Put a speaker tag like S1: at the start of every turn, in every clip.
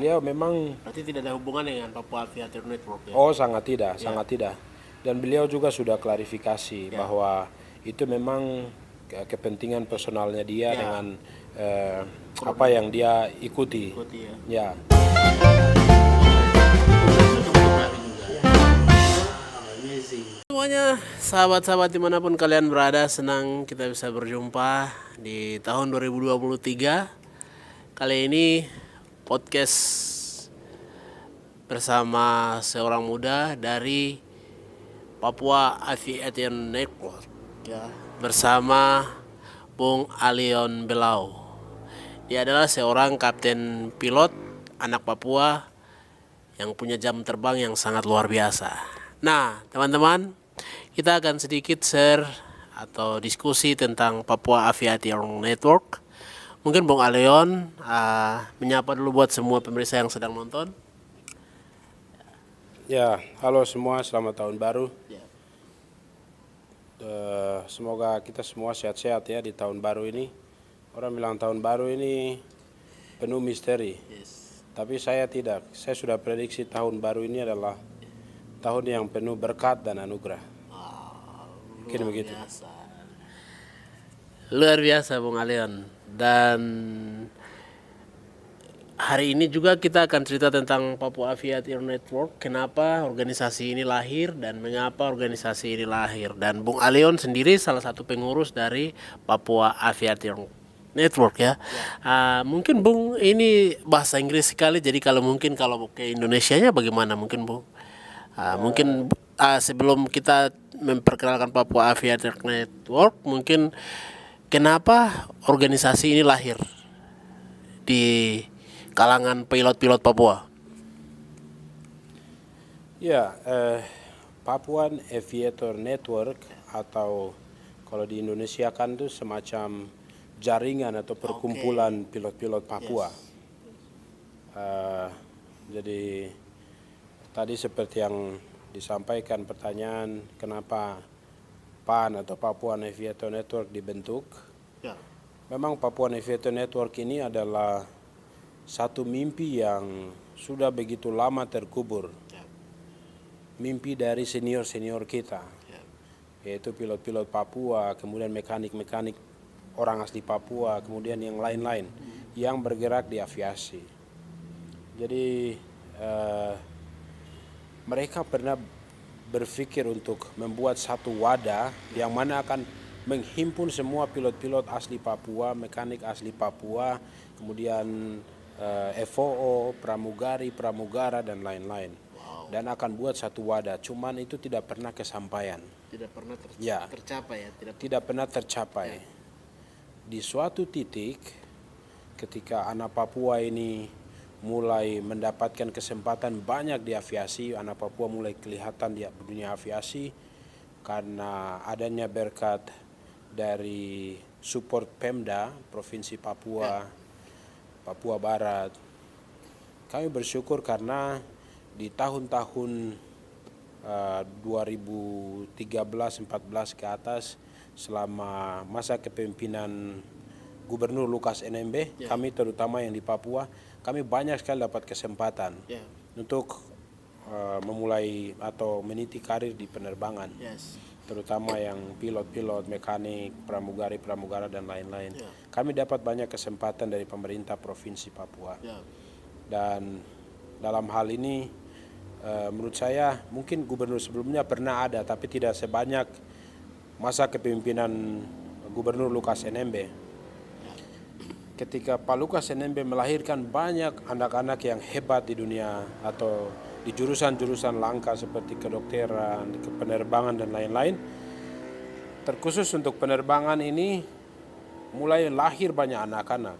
S1: beliau memang
S2: Berarti tidak ada hubungan dengan Papua Aviator Network ya?
S1: sangat tidak, sangat tidak. Dan beliau juga sudah klarifikasi bahwa itu memang kepentingan personalnya dia dengan apa yang dia ikuti. Ya.
S2: Semuanya sahabat-sahabat dimanapun kalian berada, senang kita bisa berjumpa di tahun 2023. Kali ini podcast bersama seorang muda dari Papua Aviation Network ya, bersama Bung Alion Belau. Dia adalah seorang kapten pilot anak Papua yang punya jam terbang yang sangat luar biasa. Nah, teman-teman, kita akan sedikit share atau diskusi tentang Papua Aviation Network. Mungkin Bung Alion menyapa dulu buat semua pemirsa yang sedang nonton.
S1: Ya, halo semua, selamat tahun baru.
S2: Ya.
S1: Semoga kita semua sehat-sehat ya di tahun baru ini. Orang bilang tahun baru ini penuh misteri.
S2: Yes.
S1: Tapi saya tidak. Saya sudah prediksi tahun baru ini adalah tahun yang penuh berkat dan anugerah. Mungkin begitu.
S2: Luar biasa Bung Alion. Dan hari ini juga kita akan cerita tentang Papua Aviation Network. Kenapa organisasi ini lahir dan mengapa organisasi ini lahir. Dan Bung Alion sendiri salah satu pengurus dari Papua Aviation Network ya. Mungkin Bung ini bahasa Inggris sekali. Jadi kalau ke Indonesianya bagaimana mungkin Bung? Mungkin sebelum kita memperkenalkan Papua Aviation Network, mungkin kenapa organisasi ini lahir di kalangan pilot-pilot Papua?
S1: Ya, Papuan Aviator Network atau kalau di Indonesia kan itu semacam jaringan atau perkumpulan pilot-pilot Papua. Jadi tadi seperti yang disampaikan pertanyaan kenapa PAN atau Papuan Aviator Network dibentuk.
S2: Ya.
S1: Memang Papuan Aviator Network ini adalah satu mimpi yang sudah begitu lama terkubur. Mimpi dari senior-senior kita, yaitu pilot-pilot Papua, kemudian mekanik-mekanik orang asli Papua, kemudian yang lain-lain yang bergerak di aviasi. Jadi mereka pernah berpikir untuk membuat satu wadah yang mana akan menghimpun semua pilot-pilot asli Papua, mekanik asli Papua, kemudian FOO, pramugari, pramugara dan lain-lain. Dan akan buat satu wadah, cuman itu tidak pernah kesampaian.
S2: Tidak pernah tercapai ya?
S1: Tidak pernah tercapai. Di suatu titik ketika anak Papua ini mulai mendapatkan kesempatan banyak di aviasi, anak Papua mulai kelihatan di dunia aviasi karena adanya berkat dari support Pemda Provinsi Papua, Papua Barat. Kami bersyukur karena di tahun-tahun 2013-14 ke atas selama masa kepemimpinan Gubernur Lukas NMB, kami terutama yang di Papua, kami banyak sekali dapat kesempatan untuk memulai atau meniti karir di penerbangan, terutama yang pilot-pilot, mekanik, pramugari-pramugara dan lain-lain. Kami dapat banyak kesempatan dari pemerintah Provinsi Papua. Dan dalam hal ini menurut saya mungkin gubernur sebelumnya pernah ada, tapi tidak sebanyak masa kepemimpinan Gubernur Lukas NMB. Ketika Pak Lukas NMB melahirkan banyak anak-anak yang hebat di dunia atau di jurusan-jurusan langka seperti kedokteran, penerbangan dan lain-lain. Terkhusus untuk penerbangan ini mulai lahir banyak anak-anak.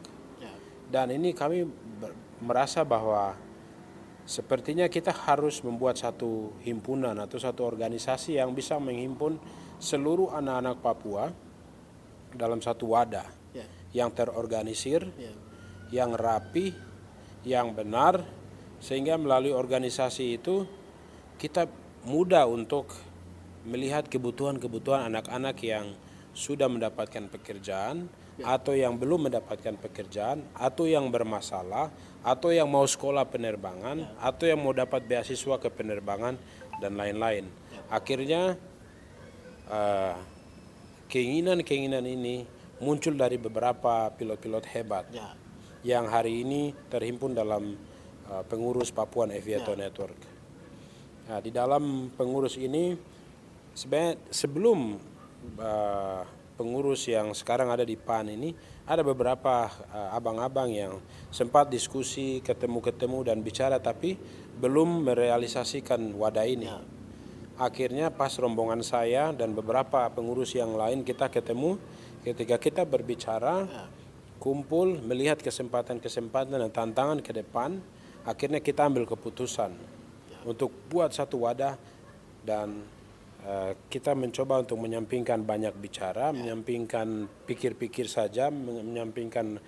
S1: Dan ini kami merasa bahwa sepertinya kita harus membuat satu himpunan atau satu organisasi yang bisa menghimpun seluruh anak-anak Papua dalam satu wadah yang terorganisir, yang rapi, yang benar, sehingga melalui organisasi itu kita mudah untuk melihat kebutuhan-kebutuhan anak-anak yang sudah mendapatkan pekerjaan atau yang belum mendapatkan pekerjaan, atau yang bermasalah, atau yang mau sekolah penerbangan, atau yang mau dapat beasiswa ke penerbangan dan lain-lain. Akhirnya keinginan-keinginan ini muncul dari beberapa pilot-pilot hebat yang hari ini terhimpun dalam pengurus Papuan Aviator Network. Nah, di dalam pengurus ini sebenarnya sebelum pengurus yang sekarang ada di PAN ini ada beberapa abang-abang yang sempat diskusi, ketemu-ketemu dan bicara tapi belum merealisasikan wadah ini. Akhirnya pas rombongan saya dan beberapa pengurus yang lain kita ketemu, ketika kita berbicara, kumpul, melihat kesempatan-kesempatan dan tantangan ke depan, akhirnya kita ambil keputusan untuk buat satu wadah dan kita mencoba untuk menyampingkan banyak bicara, menyampingkan pikir-pikir saja, menyampingkan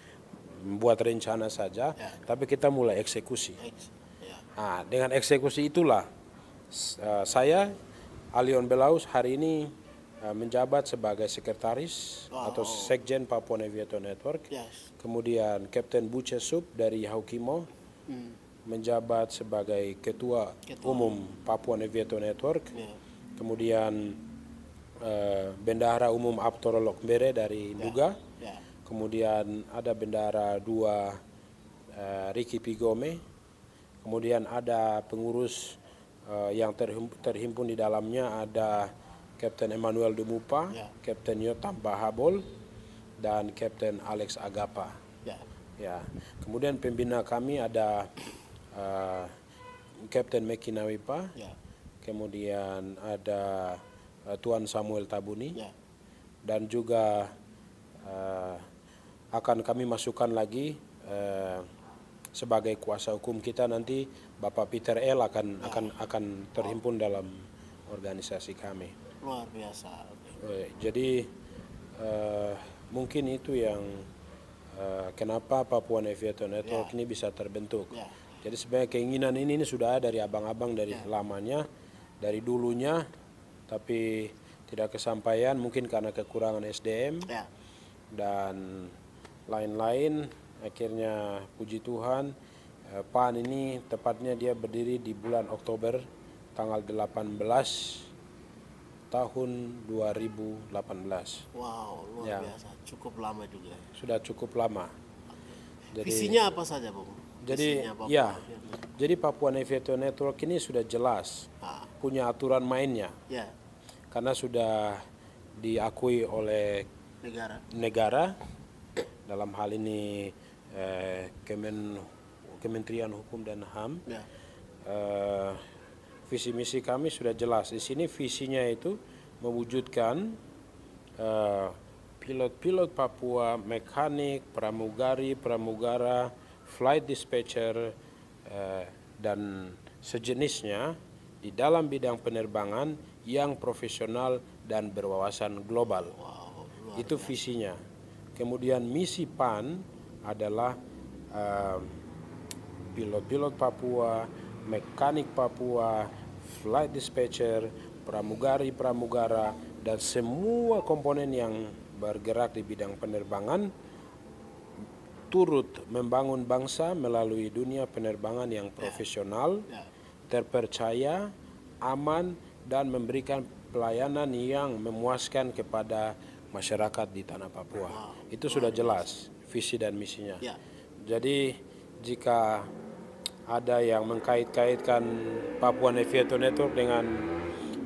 S1: membuat rencana saja, tapi kita mulai eksekusi. Nah, dengan eksekusi itulah saya, Alion Belaus, hari ini menjabat sebagai sekretaris atau sekjen Papuan Aviator Network. Kemudian Kapten Buce Sup dari Haukimo menjabat sebagai ketua umum Papuan Aviator Network. Kemudian Bendahara Umum Aptoro Lokbere dari Nduga. Kemudian ada Bendahara 2 Ricky Pigome. Kemudian ada pengurus yang terhimpun di dalamnya ada Kapten Emmanuel Dumupa, Kapten Yotam Bahabol, dan Kapten Alex Agapa. Ya. Kemudian pembina kami ada Kapten Meki Nawipa, kemudian ada Tuan Samuel Tabuni, dan juga akan kami masukkan lagi sebagai kuasa hukum kita nanti Bapak Peter L akan terhimpun dalam organisasi kami.
S2: Luar biasa.
S1: Jadi mungkin itu yang kenapa Papuan Aviator Network ini bisa terbentuk. Jadi sebenarnya keinginan ini sudah ada dari abang-abang dari lamanya, dari dulunya, tapi tidak kesampaian mungkin karena kekurangan SDM dan lain-lain. Akhirnya puji Tuhan PAN ini tepatnya dia berdiri di bulan Oktober tanggal 18 tahun 2018.
S2: Wow, luar biasa. Cukup lama juga.
S1: Sudah cukup lama.
S2: Jadi, visinya apa saja, Bung?
S1: Jadi Papuan Aviator Network ini sudah jelas punya aturan mainnya. Karena sudah diakui oleh negara dalam hal ini Kementerian Hukum dan HAM. Visi misi kami sudah jelas. Di sini visinya itu mewujudkan pilot-pilot Papua, mekanik, pramugari, pramugara, flight dispatcher dan sejenisnya di dalam bidang penerbangan yang profesional dan berwawasan global. Itu visinya. Kemudian misi PAN adalah pilot-pilot Papua, mekanik Papua, flight dispatcher, pramugari-pramugara, dan semua komponen yang bergerak di bidang penerbangan turut membangun bangsa melalui dunia penerbangan yang profesional, terpercaya, aman, dan memberikan pelayanan yang memuaskan kepada masyarakat di tanah Papua. Itu sudah jelas visi dan misinya. Jadi jika ada yang mengkait-kaitkan Papuan Aviator Network dengan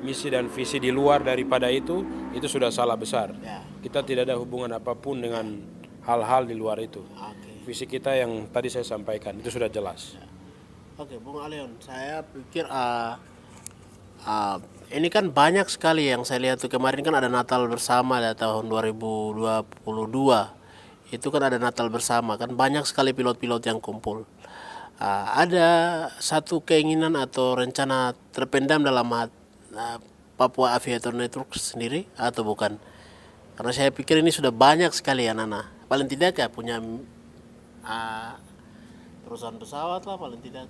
S1: misi dan visi di luar daripada itu sudah salah besar. Kita tidak ada hubungan apapun dengan hal-hal di luar itu. Visi kita yang tadi saya sampaikan itu sudah jelas.
S2: Oke, Bung Alion, saya pikir ini kan banyak sekali yang saya lihat tuh kemarin kan ada Natal bersama di tahun 2022. Itu kan ada Natal bersama kan banyak sekali pilot-pilot yang kumpul. Ada satu keinginan atau rencana terpendam dalam Papua Aviator Network sendiri atau bukan? Karena saya pikir ini sudah banyak sekali ya Nana. Paling tidak ya punya perusahaan pesawat lah paling tidak.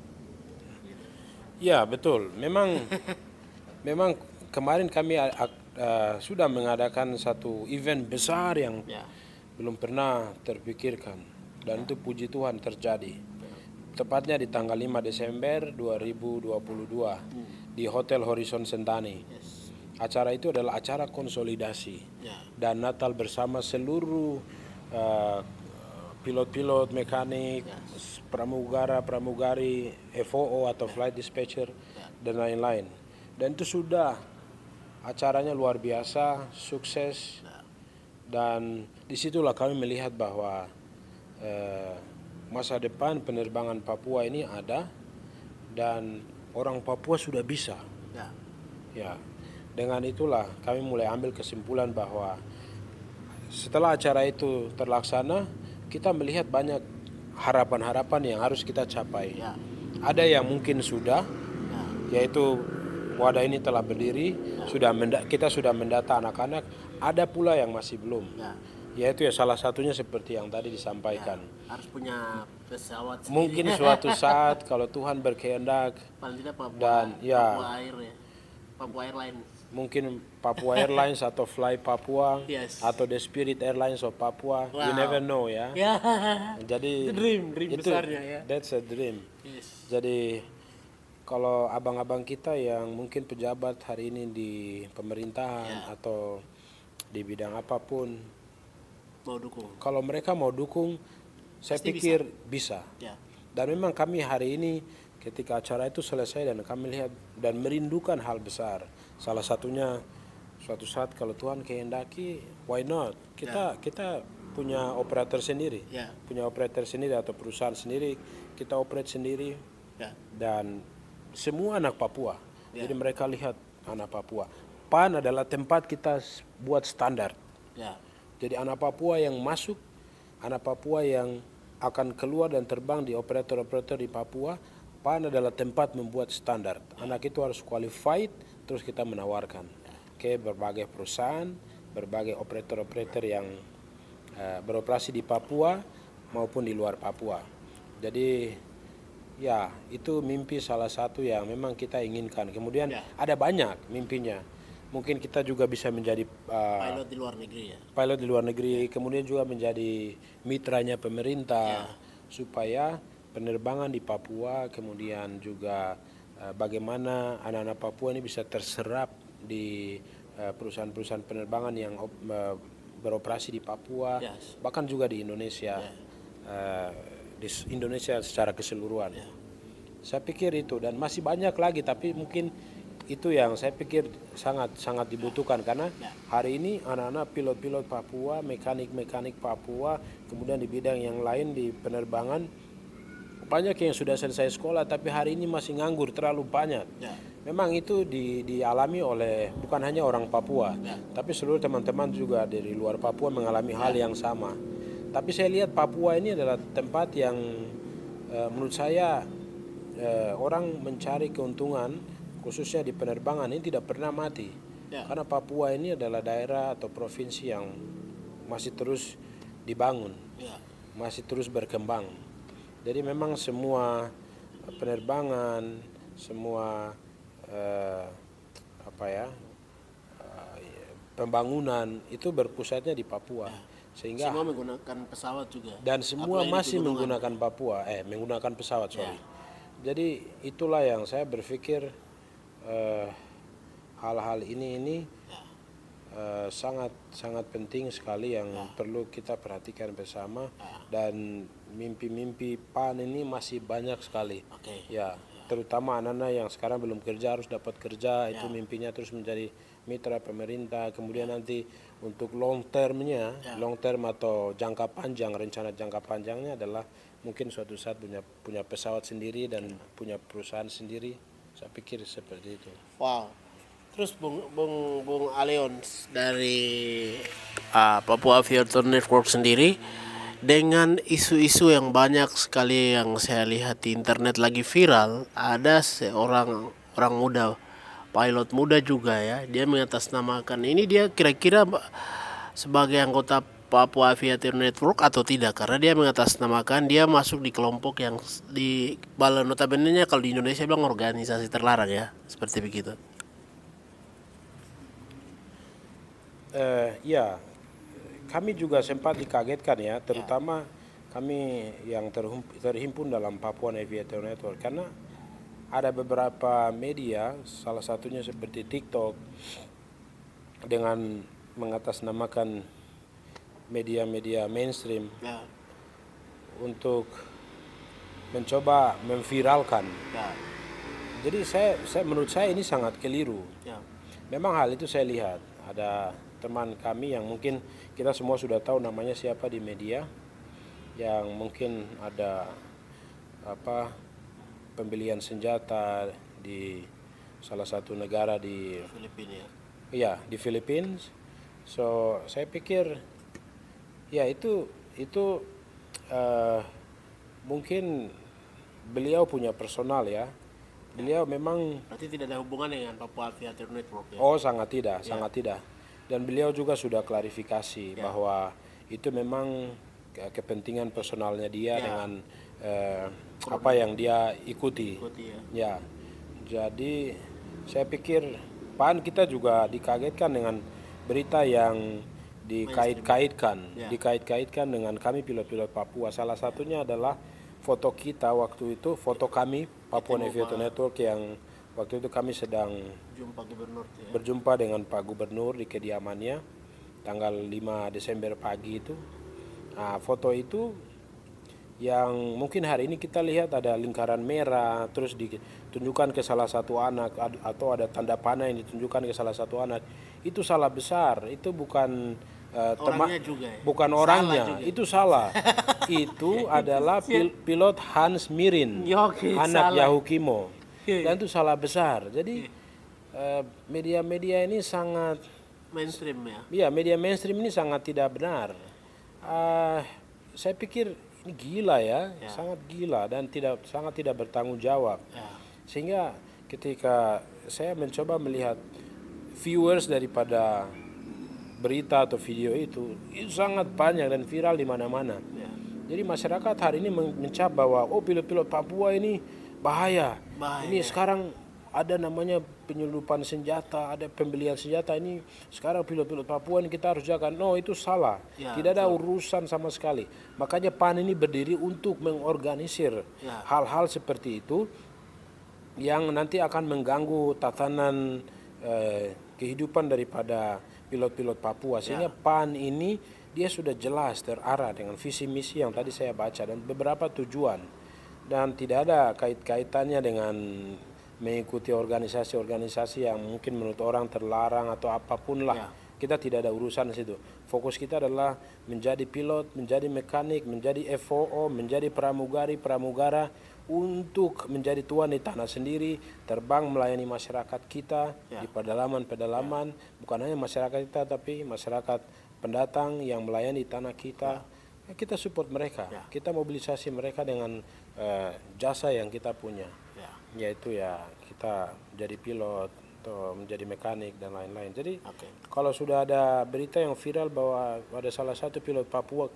S1: Ya betul. Memang kemarin kami sudah mengadakan satu event besar yang belum pernah terpikirkan, dan itu puji Tuhan terjadi. Tepatnya di tanggal 5 Desember 2022 di Hotel Horizon Sentani. Acara itu adalah acara konsolidasi dan Natal bersama seluruh pilot-pilot, mekanik, pramugara-pramugari, FOO atau flight dispatcher dan lain-lain. Dan itu sudah acaranya luar biasa, sukses, dan disitulah kami melihat bahwa masa depan penerbangan Papua ini ada dan orang Papua sudah bisa. Ya, dengan itulah kami mulai ambil kesimpulan bahwa setelah acara itu terlaksana, kita melihat banyak harapan-harapan yang harus kita capai. Ada yang mungkin sudah, yaitu wadah ini telah berdiri, kita sudah mendata anak-anak. Ada pula yang masih belum, yaitu ya salah satunya seperti yang tadi disampaikan.
S2: Harus punya pesawat sendiri.
S1: Mungkin suatu saat kalau Tuhan berkehendak,
S2: paling tidak Papua,
S1: dan ya
S2: Papua Air ya, Papua Airlines.
S1: Mungkin Papua Airlines atau Fly Papua atau The Spirit Airlines of Papua, you never know ya. Jadi
S2: itu dream
S1: itu
S2: besarnya ya.
S1: That's a dream. Jadi kalau abang-abang kita yang mungkin pejabat hari ini di pemerintahan atau di bidang apapun,
S2: mau dukung.
S1: kalau mereka mau dukung, saya pikir bisa. Dan memang kami hari ini ketika acara itu selesai dan kami lihat dan merindukan hal besar. Salah satunya suatu saat kalau Tuhan kehendaki, why not? Kita punya operator sendiri, punya operator sendiri atau perusahaan sendiri, kita operate sendiri, dan semua anak Papua. Jadi mereka lihat anak Papua. PAN adalah tempat kita buat standar. Jadi anak Papua yang masuk, anak Papua yang akan keluar dan terbang di operator-operator di Papua, PAN adalah tempat membuat standar. Anak itu harus qualified, terus kita menawarkan ke berbagai perusahaan, berbagai operator-operator yang beroperasi di Papua maupun di luar Papua. Jadi ya itu mimpi salah satu yang memang kita inginkan. Kemudian ada banyak mimpinya. Mungkin kita juga bisa menjadi
S2: pilot di luar negeri ya.
S1: Pilot di luar negeri, kemudian juga menjadi mitranya pemerintah supaya penerbangan di Papua, kemudian juga bagaimana anak-anak Papua ini bisa terserap di perusahaan-perusahaan penerbangan yang beroperasi di Papua, bahkan juga di Indonesia, di Indonesia secara keseluruhan. Saya pikir itu, dan masih banyak lagi, tapi mungkin itu yang saya pikir sangat dibutuhkan karena hari ini anak-anak pilot-pilot Papua, mekanik-mekanik Papua, kemudian di bidang yang lain di penerbangan banyak yang sudah selesai sekolah tapi hari ini masih nganggur terlalu banyak. Memang itu dialami oleh bukan hanya orang Papua, tapi seluruh teman-teman juga dari luar Papua mengalami hal yang sama. Tapi saya lihat Papua ini adalah tempat yang menurut saya orang mencari keuntungan, khususnya di penerbangan ini tidak pernah mati. Karena Papua ini adalah daerah atau provinsi yang masih terus dibangun, masih terus berkembang. Jadi memang semua penerbangan, semua pembangunan itu berpusatnya di Papua. Sehingga
S2: semua menggunakan pesawat juga.
S1: Dan semua masih menggunakan menggunakan pesawat, sorry. Jadi itulah yang saya berpikir hal-hal ini sangat penting sekali yang perlu kita perhatikan bersama, dan mimpi-mimpi PAN ini masih banyak sekali. Ya, terutama anak-anak yang sekarang belum kerja harus dapat kerja, itu mimpinya terus menjadi mitra pemerintah. Kemudian nanti untuk long term atau jangka panjang, rencana jangka panjangnya adalah mungkin suatu saat punya pesawat sendiri dan punya perusahaan sendiri. Saya pikir seperti itu.
S2: Wow. Terus Bung Aleon dari Papua Aviator Network sendiri, dengan isu-isu yang banyak sekali yang saya lihat di internet lagi viral, ada seorang orang muda, pilot muda juga ya, dia mengatasnamakan ini, dia kira-kira sebagai anggota Papua Aviator Network atau tidak, karena dia mengatasnamakan dia masuk di kelompok yang di notabene-nya kalau di Indonesia bilang organisasi terlarang ya, seperti begitu.
S1: Ya, kami juga sempat dikagetkan ya, terutama kami yang terhimpun dalam Papua Aviator Network, karena ada beberapa media, salah satunya seperti TikTok, dengan mengatasnamakan media-media mainstream
S2: Ya.
S1: untuk mencoba memviralkan.
S2: Ya.
S1: Jadi menurut saya ini sangat keliru.
S2: Ya.
S1: Memang hal itu saya lihat ada teman kami yang mungkin kita semua sudah tahu namanya siapa di media, yang mungkin ada pembelian senjata di salah satu negara di
S2: Filipina ya.
S1: iya di Philippines. So saya pikir ya itu mungkin beliau punya personal ya. Beliau memang
S2: Berarti tidak ada hubungan dengan Papua Aviator Network ya.
S1: sangat tidak. Dan beliau juga sudah klarifikasi bahwa itu memang kepentingan personalnya dia dengan apa yang dia ikuti. Ya. Jadi saya pikir PAN kita juga dikagetkan dengan berita yang dikait-kaitkan dengan kami pilot-pilot Papua. Salah satunya adalah foto kita waktu itu, foto kami Papua Aviator Network yang waktu itu kami sedang berjumpa dengan Pak Gubernur di kediamannya tanggal 5 Desember pagi itu. Nah, foto itu yang mungkin hari ini kita lihat ada lingkaran merah terus ditunjukkan ke salah satu anak atau ada tanda panah yang ditunjukkan ke salah satu anak. Itu salah besar, itu bukan bukan orangnya, itu salah. Itu adalah pilot Hans Mirin, anak Yahukimo, dan itu salah besar. Jadi media-media ini sangat
S2: mainstream ya.
S1: Iya, media mainstream ini sangat tidak benar. Saya pikir ini gila ya, sangat gila dan sangat tidak bertanggung jawab. Sehingga ketika saya mencoba melihat viewers daripada berita atau video itu sangat banyak dan viral di mana-mana. Jadi masyarakat hari ini mencap bahwa pilot-pilot Papua ini bahaya. Ini sekarang ada namanya penyelundupan senjata, ada pembelian senjata, ini sekarang pilot-pilot Papua ini kita harus jaga. No, itu salah. Tidak ada urusan sama sekali. Makanya PAN ini berdiri untuk mengorganisir hal-hal seperti itu yang nanti akan mengganggu tatanan kehidupan daripada pilot-pilot Papua. Sehingga PAN ini dia sudah jelas terarah dengan visi misi yang tadi saya baca dan beberapa tujuan, dan tidak ada kaitannya dengan mengikuti organisasi-organisasi yang mungkin menurut orang terlarang atau apapun lah. Kita tidak ada urusan di situ. Fokus kita adalah menjadi pilot, menjadi mekanik, menjadi FOO, menjadi pramugara untuk menjadi tuan di tanah sendiri, terbang melayani masyarakat kita di pedalaman, bukan hanya masyarakat kita tapi masyarakat pendatang yang melayani tanah kita. Kita support mereka, kita mobilisasi mereka dengan jasa yang kita punya, yaitu kita jadi pilot atau menjadi mekanik dan lain-lain. Jadi kalau sudah ada berita yang viral bahwa ada salah satu pilot Papua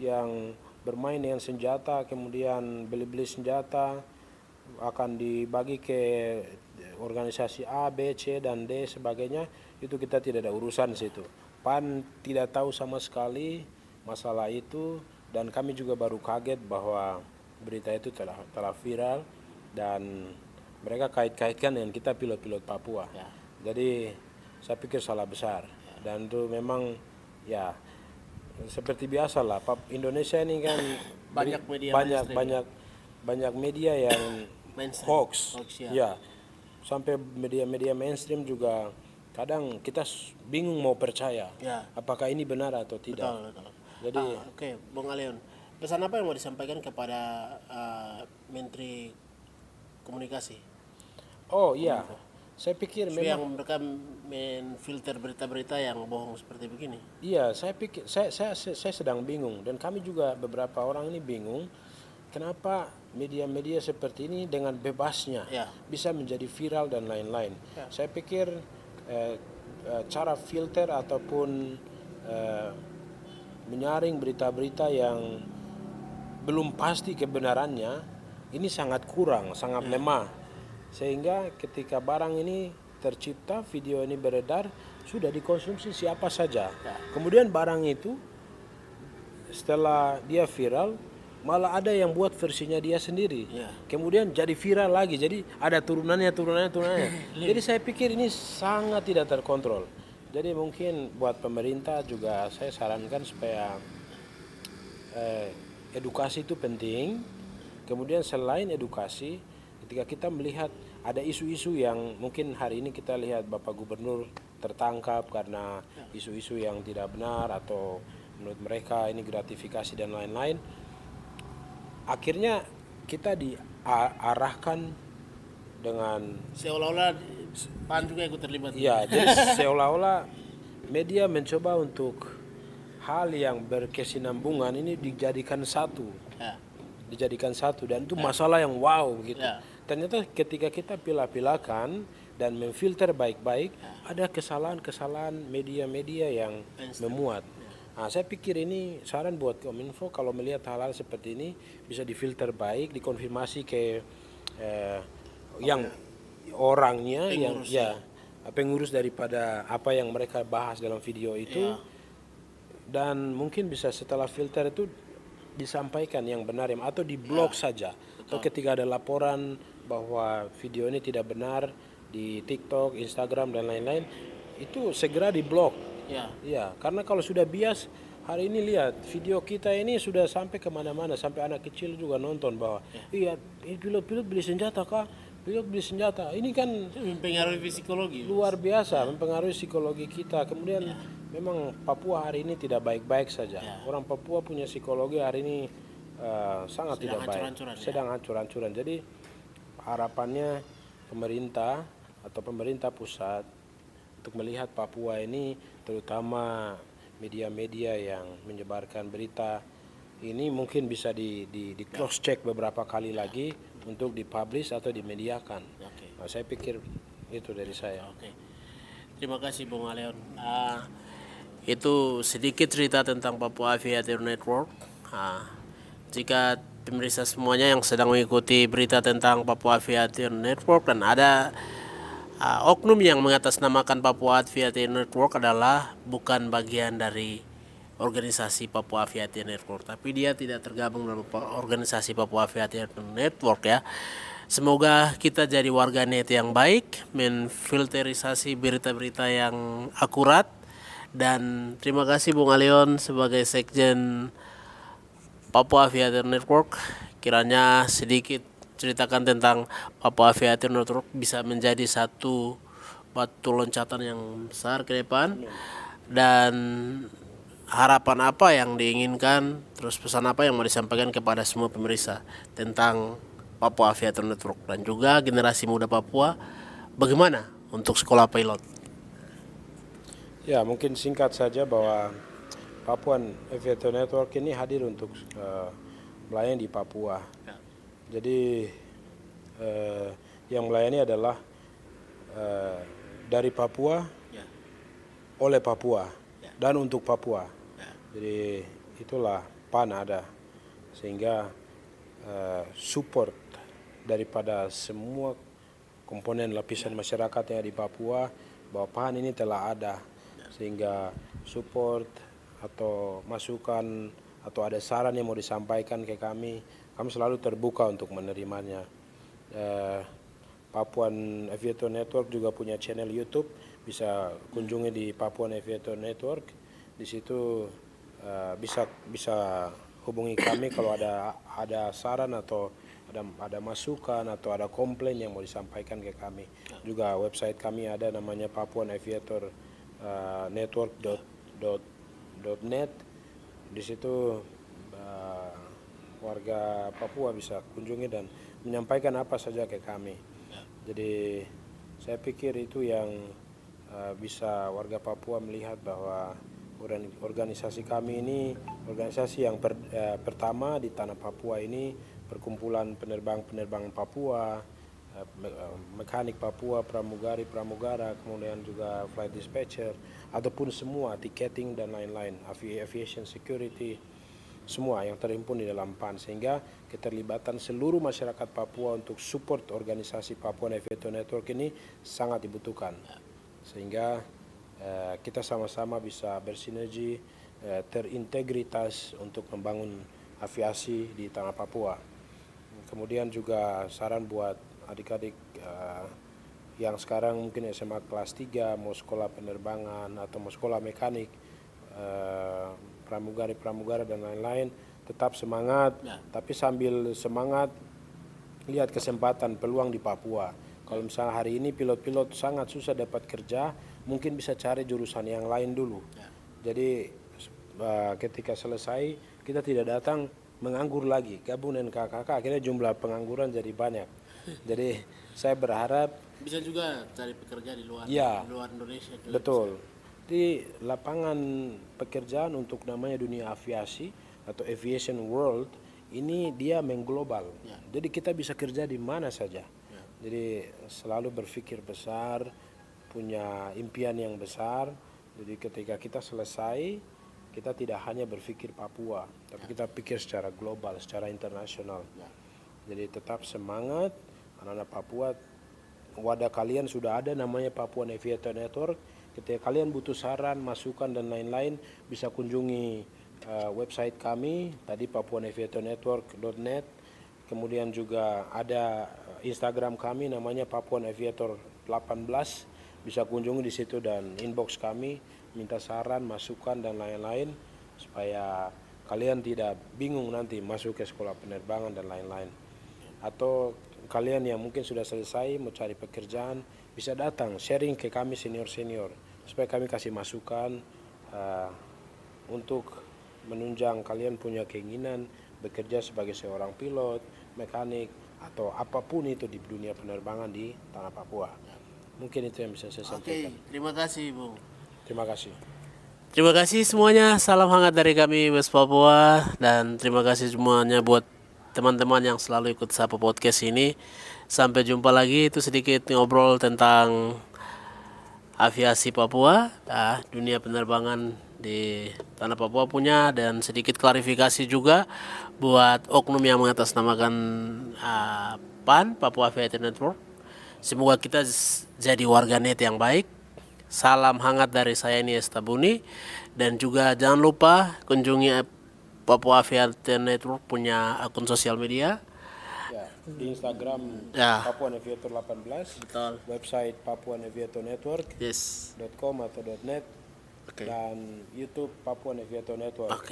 S1: yang bermain dengan senjata, kemudian beli-beli senjata, akan dibagi ke organisasi A, B, C, dan D sebagainya, itu kita tidak ada urusan di situ. PAN tidak tahu sama sekali masalah itu, dan kami juga baru kaget bahwa berita itu telah viral dan mereka kait-kaitkan dengan kita pilot-pilot Papua. Jadi saya pikir salah besar, dan itu memang seperti biasa lah, Indonesia ini kan banyak media yang hoax. Sampai media-media mainstream juga kadang kita bingung mau percaya apakah ini benar atau tidak.
S2: Betul.
S1: Jadi
S2: Bung Alion, pesan apa yang mau disampaikan kepada Menteri Komunikasi?
S1: Saya pikir
S2: yang mereka menfilter berita-berita yang bohong seperti begini.
S1: Iya, saya pikir saya sedang bingung, dan kami juga beberapa orang ini bingung kenapa media-media seperti ini dengan bebasnya bisa menjadi viral dan lain-lain. Saya pikir cara filter ataupun menyaring berita-berita yang belum pasti kebenarannya ini sangat kurang, sangat lemah. Sehingga ketika barang ini tercipta, video ini beredar, sudah dikonsumsi siapa saja. Kemudian barang itu setelah dia viral, malah ada yang buat versinya dia sendiri.
S2: Ya.
S1: Kemudian jadi viral lagi, jadi ada turunannya. Jadi saya pikir ini sangat tidak terkontrol. Jadi mungkin buat pemerintah juga saya sarankan supaya edukasi itu penting. Kemudian selain edukasi, ketika kita melihat ada isu-isu yang mungkin hari ini kita lihat Bapak Gubernur tertangkap karena isu-isu yang tidak benar atau menurut mereka ini gratifikasi dan lain-lain. Akhirnya kita diarahkan dengan
S2: Seolah-olah PAN juga ikut terlibat.
S1: ya, jadi seolah-olah media mencoba untuk hal yang berkesinambungan ini dijadikan satu.
S2: Ya.
S1: Dan itu masalah yang wow gitu.
S2: Ya.
S1: Ternyata ketika kita pilah-pilahkan dan memfilter baik-baik, ada kesalahan-kesalahan media-media yang memuat. Nah, saya pikir ini saran buat Kominfo kalau melihat hal-hal seperti ini bisa difilter baik, dikonfirmasi ke yang orangnya, pengurus daripada apa yang mereka bahas dalam video itu, dan mungkin bisa setelah filter itu disampaikan yang benar atau diblok saja. Atau ketika ada laporan bahwa video ini tidak benar di TikTok, Instagram dan lain-lain, itu segera diblok. Ya, karena kalau sudah bias, hari ini lihat video kita ini sudah sampai kemana-mana, sampai anak kecil juga nonton bahwa iya pilot beli senjata kah? Pilot beli senjata. Ini kan
S2: Mempengaruhi psikologi.
S1: luar biasa, mempengaruhi psikologi kita. Kemudian memang Papua hari ini tidak baik-baik saja. Orang Papua punya psikologi hari ini sangat tidak baik, sedang hancur-hancuran. Jadi harapannya pemerintah atau pemerintah pusat untuk melihat Papua ini, terutama media-media yang menyebarkan berita ini mungkin bisa di cross check beberapa kali lagi untuk dipublish atau dimediakan. Nah, saya pikir itu dari saya.
S2: Terima kasih Bung Aleon. Itu sedikit cerita tentang Papua Aviator Network. Jika pemirsa semuanya yang sedang mengikuti berita tentang Papua Aviator Network dan ada oknum yang mengatasnamakan Papua Aviator Network adalah bukan bagian dari organisasi Papua Aviator Network, tapi dia tidak tergabung dalam organisasi Papua Aviator Network ya. Semoga kita jadi warganet yang baik, menfilterisasi berita-berita yang akurat, dan terima kasih Bung Aleon sebagai Sekjen Papua Aviator Network. Kiranya sedikit ceritakan tentang Papua Aviator Network bisa menjadi satu batu loncatan yang besar ke depan, dan harapan apa yang diinginkan, terus pesan apa yang mau disampaikan kepada semua pemirsa tentang Papua Aviator Network dan juga generasi muda Papua, bagaimana untuk sekolah pilot?
S1: Ya, mungkin singkat saja bahwa Papua Aviator Network ini hadir untuk melayani di Papua. Jadi yang melayani adalah dari Papua, oleh Papua, dan untuk Papua. Jadi itulah PAN ada, sehingga support daripada semua komponen lapisan masyarakat yang di Papua bahwa PAN ini telah ada, sehingga support atau masukan atau ada saran yang mau disampaikan ke kami selalu terbuka untuk menerimanya. Papuan Aviator Network juga punya channel YouTube, bisa kunjungi di Papuan Aviator Network. Di situ bisa hubungi kami kalau ada saran atau ada masukan atau ada komplain yang mau disampaikan ke kami. Juga website kami ada namanya Papuan Aviator Network.net. Di situ warga Papua bisa kunjungi dan menyampaikan apa saja ke kami. Jadi saya pikir itu yang bisa warga Papua melihat bahwa organisasi kami ini organisasi yang pertama di tanah Papua ini, perkumpulan penerbang Papua, mekanik Papua, pramugara, kemudian juga flight dispatcher, ataupun semua ticketing dan lain-lain, aviation security, semua yang terhimpun di dalam PAN, sehingga keterlibatan seluruh masyarakat Papua untuk support organisasi Papua Aviator Network ini sangat dibutuhkan, sehingga kita sama-sama bisa bersinergi terintegritas untuk membangun aviasi di tanah Papua. Kemudian juga saran buat adik-adik yang sekarang mungkin SMA kelas 3 mau sekolah penerbangan atau mau sekolah mekanik, pramugari-pramugara dan lain-lain, tetap semangat, tapi sambil semangat lihat kesempatan peluang di Papua. Kalau misalnya hari ini pilot-pilot sangat susah dapat kerja, mungkin bisa cari jurusan yang lain dulu. Jadi ketika selesai kita tidak datang menganggur lagi, gabung dengan kakak-kakak, akhirnya jumlah pengangguran jadi banyak. Jadi saya berharap
S2: Bisa juga cari pekerja di luar,
S1: Ya.
S2: di luar Indonesia juga.
S1: betul di lapangan pekerjaan untuk namanya dunia aviasi atau aviation world ini dia mengglobal. Jadi kita bisa kerja di mana saja. Jadi selalu berpikir besar, punya impian yang besar. Jadi ketika kita selesai, kita tidak hanya berpikir Papua, tapi kita pikir secara global, secara internasional. Jadi tetap semangat, anak-anak Papua. Wadah kalian sudah ada namanya Papua Aviator Network. Ketika kalian butuh saran, masukan dan lain-lain, bisa kunjungi website kami tadi papuanaviatornetwork.net. Kemudian juga ada Instagram kami namanya Papua Aviator 18. Bisa kunjungi di situ dan inbox kami, minta saran, masukan dan lain-lain supaya kalian tidak bingung nanti masuk ke sekolah penerbangan dan lain-lain. Atau kalian yang mungkin sudah selesai mau cari pekerjaan bisa datang sharing ke kami senior-senior supaya kami kasih masukan untuk menunjang kalian punya keinginan bekerja sebagai seorang pilot, mekanik atau apapun itu di dunia penerbangan di tanah Papua. Mungkin itu yang bisa saya sampaikan.
S2: Terima kasih Bung.
S1: Terima kasih.
S2: Terima kasih semuanya, salam hangat dari kami West Papua, dan terima kasih semuanya buat teman-teman yang selalu ikut Sapa Podcast ini. Sampai jumpa lagi, itu sedikit ngobrol tentang aviasi Papua, dunia penerbangan di tanah Papua punya, dan sedikit klarifikasi juga buat oknum yang mengatasnamakan PAN, Papua Aviation Network. Semoga kita jadi warganet yang baik. Salam hangat dari saya ini Estabuni, dan juga jangan lupa kunjungi Papua Aviation Network punya akun sosial media.
S1: Ya, di Instagram Papua Aviator 18,
S2: Betul.
S1: website papuanaviatornetwork.com
S2: Yes.
S1: atau .net, dan YouTube Papua Aviator Network.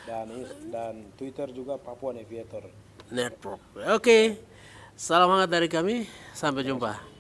S1: Dan Twitter juga Papua Aviator
S2: Network. Oke. Salam hangat dari kami. Sampai jumpa.